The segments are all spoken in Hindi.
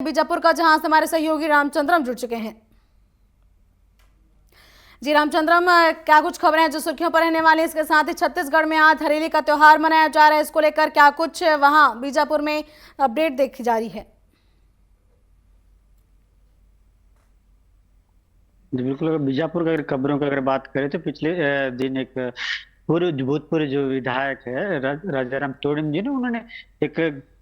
बीजापुर का, जहां से हमारे सहयोगी रामचंद्रम जुड़ चुके हैं। जी रामचंद्रम, क्या कुछ खबरें हैं जो सुर्खियों पर रहने वाली है? इसके साथ ही छत्तीसगढ़ में आज हरेली का त्योहार मनाया जा रहा है, इसको लेकर क्या कुछ वहां बीजापुर में अपडेट देखी जा रही है? जी बिल्कुल। अगर बीजापुर का अगर खबरों की अगर बात करें तो पिछले दिन एक पूर्व भूतपूर्व जो विधायक है राजाराम तोड़िम जी ने उन्होंने एक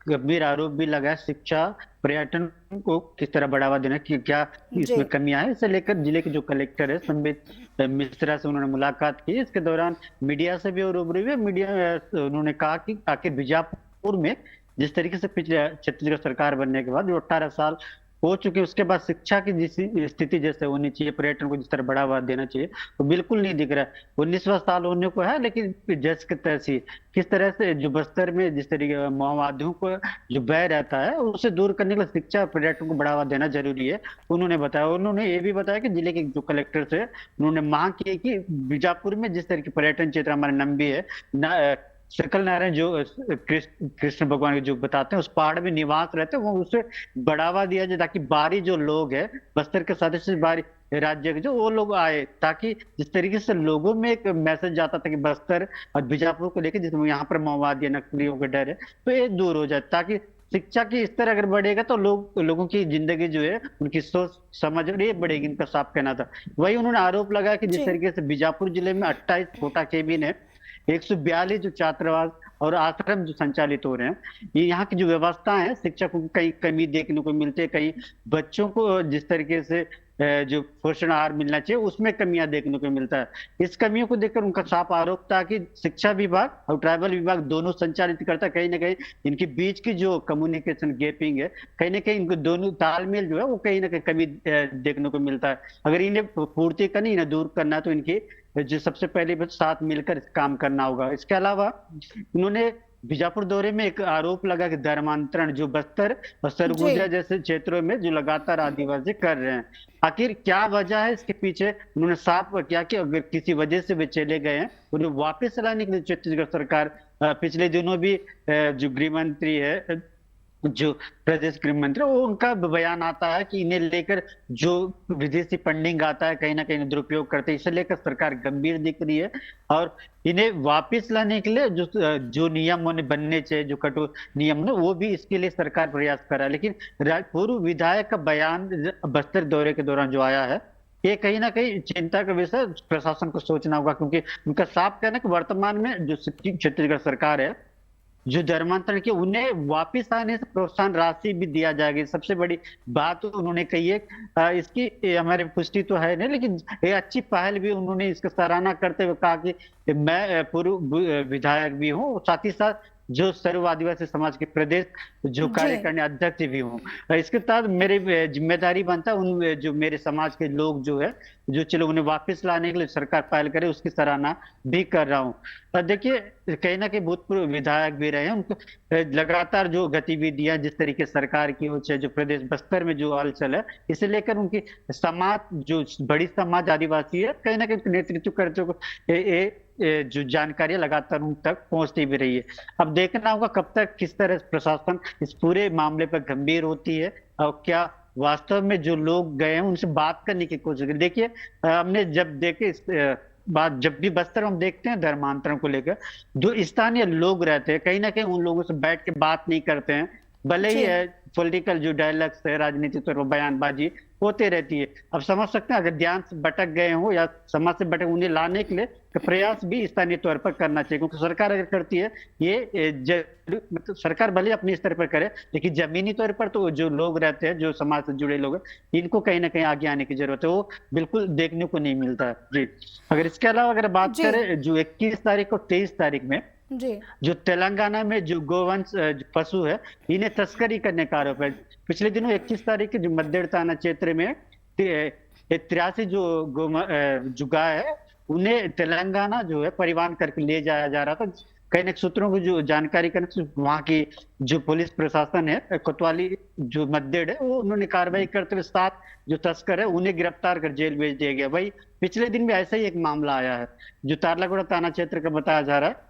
गंभीर आरोप भी लगाया शिक्षा पर्यटन को किस तरह बढ़ावा देना की क्या जी। इसमें कमियां है। इसे लेकर जिले के जो कलेक्टर है संबित मिश्रा से उन्होंने मुलाकात की। इसके दौरान मीडिया से भी और रूबरू हुए। मीडिया उन्होंने कहा कि आखिर बीजापुर में जिस तरीके से पिछले छत्तीसगढ़ सरकार बनने के बाद जो 18 साल हो चुके उसके बाद शिक्षा की जिस स्थिति जैसे होनी चाहिए, पर्यटन को जिस तरह बढ़ावा देना चाहिए वो बिल्कुल नहीं दिख रहा है। 19वां साल होने को है लेकिन जस की तैसी किस तरह से जो बस्तर में जिस तरीके माओवादियों को जो भय रहता है उसे दूर करने के लिए शिक्षा पर्यटन को बढ़ावा देना जरूरी है उन्होंने बताया। उन्होंने ये भी बताया कि जिले के जो कलेक्टर से उन्होंने मांग की है कि बीजापुर में जिस तरह की पर्यटन क्षेत्र हमारे नंबी है सकल नारायण जो कृष्ण भगवान के जो बताते हैं उस पहाड़ में निवास रहते हैं वो उसे बढ़ावा दिया जाए ताकि बाहरी जो लोग है बस्तर के साथ ही बाहरी राज्य के जो वो लोग आए, ताकि जिस तरीके से लोगों में एक मैसेज जाता था कि बस्तर और बीजापुर को लेकर जिसमें यहाँ पर माओवादी नक्सलियों का डर है तो ये दूर हो जाए, ताकि शिक्षा की इस तरह अगर बढ़ेगा तो लोगों की जिंदगी जो है उनकी सोच समझ और ये बढ़ेगी, इनका साफ कहना था। वही उन्होंने आरोप लगाया कि जिस जी। तरीके से बीजापुर जिले में 28 कोटा केबिन है, 142 जो छात्रावास और आश्रम जो संचालित हो रहे हैं, ये यहाँ की जो व्यवस्था है शिक्षकों की कई कमी देखने को मिलती है। कई बच्चों को जिस तरीके से जो पोषण आहार मिलना चाहिए उसमें कमियां देखने को मिलता है। इस कमियों को देखकर उनका साफ आरोप था कि शिक्षा विभाग और ट्राइबल विभाग दोनों संचालित करता है, कहीं ना कहीं इनके बीच की जो कम्युनिकेशन गैपिंग है, कहीं ना कहीं इनको दोनों तालमेल जो है वो कहीं ना कहीं कमी देखने को मिलता है। अगर इन्हें पूर्ति करनी, इन्हें दूर करना तो इनकी जो सबसे पहले बस साथ मिलकर काम करना होगा। इसके अलावा उन्होंने बीजापुर दौरे में एक आरोप लगा कि धर्मांतरण जो बस्तर और जी। सरगुजा जैसे क्षेत्रों में जो लगातार आदिवासी कर रहे हैं, आखिर क्या वजह है इसके पीछे। उन्होंने साफ किया कि अगर किसी वजह से वे चले गए हैं उन्हें वापस लाने के लिए छत्तीसगढ़ सरकार पिछले दिनों भी जो गृह मंत्री है, जो प्रदेश गृह मंत्री वो उनका बयान आता है कि इन्हें लेकर जो विदेशी फंडिंग आता है कहीं ना कहीं दुरुपयोग करते हैं, इसे लेकर सरकार गंभीर दिख रही है। और इन्हें वापस लाने के लिए जो नियम उन्हें बनने चाहिए, जो कठोर नियम ने वो भी इसके लिए सरकार प्रयास कर रहा है। लेकिन पूर्व विधायक का बयान बस्तर दौरे के दौरान जो आया है ये कहीं ना कहीं चिंता का विषय प्रशासन को सोचना होगा, क्योंकि उनका साफ कहना है कि वर्तमान में जो छत्तीसगढ़ सरकार है जो धर्मांतरण के उन्हें वापिस आने से प्रोत्साहन राशि भी दिया जाएगी। सबसे बड़ी बात तो उन्होंने कही है। इसकी हमारे पुष्टि तो है नहीं लेकिन ये अच्छी पहल भी उन्होंने इसका सराहना करते हुए कहा कि मैं पूर्व विधायक भी हूँ, साथ ही साथ जो सर्व आदिवासी समाज के प्रदेश जो जी। कार्यकारिणी अध्यक्ष भी हूँ। इसके साथ मेरी जिम्मेदारी बनता है उन जो मेरे समाज के लोग जो है जो चलो उन्हें वापस लाने के लिए सरकार पहल करे उसकी सराहना भी कर रहा हूँ। देखिए कहीं ना कहीं भूतपूर्व विधायक भी रहे हैं, उनको लगातार जो गतिविधियां जिस तरीके सरकार की हो चाहे जो प्रदेश बस्तर में जो हलचल है इसे लेकर उनकी समाज जो बड़ी समाज आदिवासी है कहीं ना कहीं नेतृत्व करते हुए जो जानकारी लगातार उन तक पहुंचती भी रही है। अब देखना होगा कब तक किस तरह प्रशासन इस पूरे मामले पर गंभीर होती है और क्या वास्तव में जो लोग गए हैं उनसे बात करने की कोशिश करें। देखिए हमने जब देखे बात जब भी बस्तर हम देखते हैं धर्मांतरण को लेकर जो स्थानीय लोग रहते हैं कहीं ना कहीं उन लोगों से बैठ के बात नहीं करते हैं, भले ही जी। पॉलिटिकल जो डायलॉग्स है राजनीति तो बयानबाजी होते रहती है। अब समझ सकते हैं अगर ध्यान से भटक गए हो या समाज से भटक उन्हें लाने के लिए तो प्रयास भी स्थानीय तौर पर करना चाहिए, क्योंकि सरकार अगर करती है ये मतलब सरकार भले अपने स्तर पर करे लेकिन जमीनी तौर पर तो जो लोग रहते हैं जो समाज से जुड़े लोग हैं इनको कहीं ना कहीं आगे आने की जरूरत है, वो बिल्कुल देखने को नहीं मिलता है। जी अगर इसके अलावा अगर बात जी। करें जो 21 तारीख और 23 तारीख में जी। जो तेलंगाना में जो गोवंश पशु है इन्हें तस्करी करने का आरोप है। पिछले दिनों 21 तारीख के जो मद्देड़ थाना क्षेत्र में 83 जो जो गाय है उन्हें तेलंगाना जो है परिवहन करके ले जाया जा रहा था। कई न सूत्रों को जो जानकारी करने से वहां की जो पुलिस प्रशासन है कोतवाली जो मद्देड़ है वो उन्होंने कार्रवाई करते हुए 7 जो तस्कर है उन्हें गिरफ्तार कर जेल भेज दिया गया। वही पिछले दिन भी ऐसा ही एक मामला आया है जो तारलागुड़ा थाना क्षेत्र का बताया जा रहा है,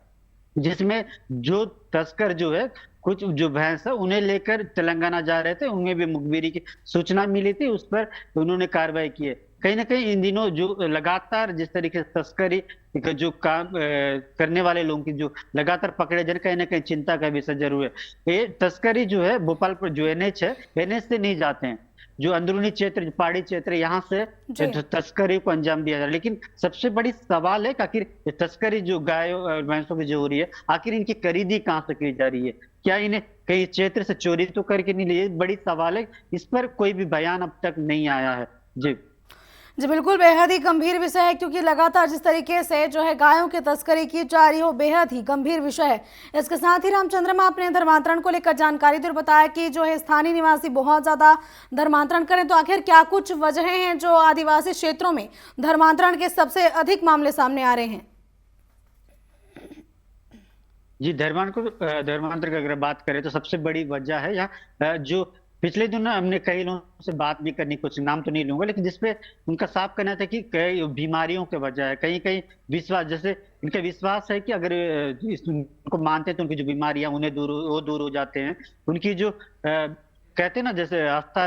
जिसमें जो तस्कर जो है कुछ जो भैंस है उन्हें लेकर तेलंगाना जा रहे थे, उनमें भी मुखबिरी की सूचना मिली थी, उस पर उन्होंने कार्रवाई की है। कहीं ना कहीं इन दिनों जो लगातार जिस तरीके से तस्करी का जो काम करने वाले लोगों की जो लगातार पकड़े जाने, कहीं ना कहीं चिंता का विषय जरूर है। ये तस्करी जो है भोपाल पर जो एनएच है, एनएच से नहीं जाते हैं, जो अंदरूनी क्षेत्र, जो पहाड़ी क्षेत्र है, यहाँ से जी तस्करी को अंजाम दिया जा रहा है। लेकिन सबसे बड़ी सवाल है कि आखिर ये तस्करी जो गायों और भैंसों की जो हो रही है, आखिर इनकी खरीदी कहाँ से की जा रही है? क्या इन्हें कहीं क्षेत्र से चोरी तो करके नहीं ली? ये बड़ी सवाल है, इस पर कोई भी बयान अब तक नहीं आया है। जी जी बिल्कुल, बेहद ही गंभीर विषय है, क्योंकि लगातार जिस तरीके से जो है गायों की तस्करी की जा रही हो, बेहद ही गंभीर विषय है। इसके साथ ही रामचंद्रमा आपने धर्मांतरण को लेकर जानकारी दी और बताया कि जो है स्थानीय निवासी बहुत ज़्यादा धर्मांतरण करें, तो आखिर क्या कुछ वजहें हैं जो आदिवासी क्षेत्रों में धर्मांतरण के सबसे अधिक मामले सामने आ रहे हैं? जी, धर्मांतर की अगर बात करें तो सबसे बड़ी वजह है यहाँ जो पिछले दिनों हमने कई लोगों से बात भी करनी, कुछ नाम तो नहीं लूंगा, लेकिन जिसपे उनका साफ कहना था कि कई बीमारियों के वजह है, कहीं कहीं विश्वास, जैसे इनका विश्वास है कि अगर उनको मानते हैं तो उनकी जो बीमारियां उन्हें वो दूर हो जाते हैं। उनकी जो कहते हैं ना, जैसे आस्था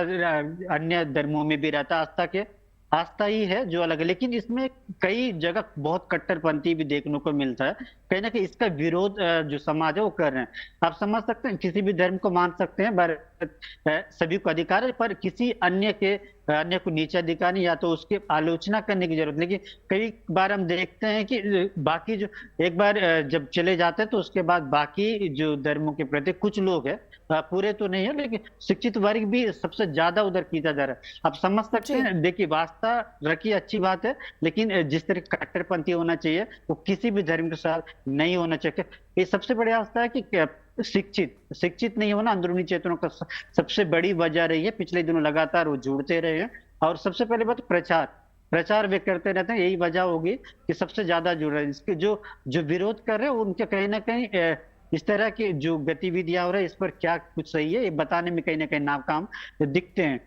अन्य धर्मों में भी रहता है, आस्था ही है जो अलग है, लेकिन इसमें कई जगह बहुत कट्टरपंथी भी देखने को मिलता है। कहीं ना कहीं इसका विरोध जो समाज है वो कर रहे हैं। आप समझ सकते हैं, किसी भी धर्म को मान सकते हैं, सभी को अधिकार है, पर किसी अन्य को नीचा दिखाने या तो उसकी आलोचना करने की जरूरत। लेकिन कई बार हम देखते हैं कि बाकी जो एक बार जब चले जाते हैं तो उसके बाद बाकी जो धर्मों के प्रति कुछ लोग हैं, पूरे तो नहीं है लेकिन शिक्षित वर्ग भी सबसे ज्यादा उधर खींचा जा रहा है। आप समझ सकते जी हैं, देखिए वास्ता रखी अच्छी बात है, लेकिन जिस तरह कट्टरपंथी होना चाहिए वो किसी भी धर्म के साथ नहीं होना चाहिए। ये सबसे बड़ी आस्था है कि शिक्षित नहीं होना अंदरूनी क्षेत्रों का सबसे बड़ी वजह रही है। पिछले दिनों लगातार वो जुड़ते रहे हैं, और सबसे पहले बात प्रचार वे करते रहते हैं, यही वजह होगी कि सबसे ज्यादा जुड़ रहे हैं। इसके जो विरोध कर रहे हैं उनके कहीं ना कहीं इस तरह की जो गतिविधियां हो रही है, इस पर क्या कुछ सही है ये बताने में कहीं ना कहीं नाकाम दिखते हैं।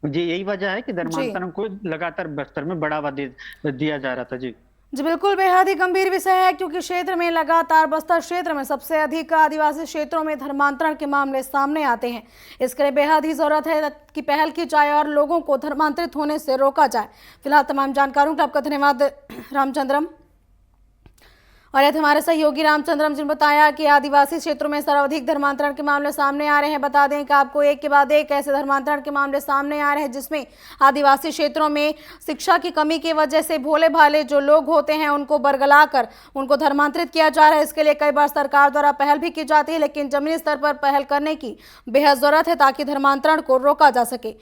जी यही वजह है कि जी धर्मांतरण को लगातार बस्तर में बढ़ावा दिया जा रहा था। जी जी बिल्कुल, बेहद ही गंभीर विषय है, क्योंकि क्षेत्र में लगातार बस्तर क्षेत्र में सबसे अधिक आदिवासी क्षेत्रों में धर्मांतरण के मामले सामने आते हैं। इसके लिए बेहद ही जरूरत है कि पहल की जाए और लोगों को धर्मांतरित होने से रोका जाए। फिलहाल तमाम जानकारियों का आपका धन्यवाद रामचंद्रम। और यह हमारे सहयोगी रामचंद्रम जी ने बताया कि आदिवासी क्षेत्रों में सर्वाधिक धर्मांतरण के मामले सामने आ रहे हैं। बता दें कि आपको एक के बाद एक ऐसे धर्मांतरण के मामले सामने आ रहे हैं जिसमें आदिवासी क्षेत्रों में शिक्षा की कमी की वजह से भोले भाले जो लोग होते हैं उनको बरगलाकर उनको धर्मांतरित किया जा रहा है। इसके लिए कई बार सरकार द्वारा पहल भी की जाती है, लेकिन जमीनी स्तर पर पहल करने की बेहद जरूरत है ताकि धर्मांतरण को रोका जा सके।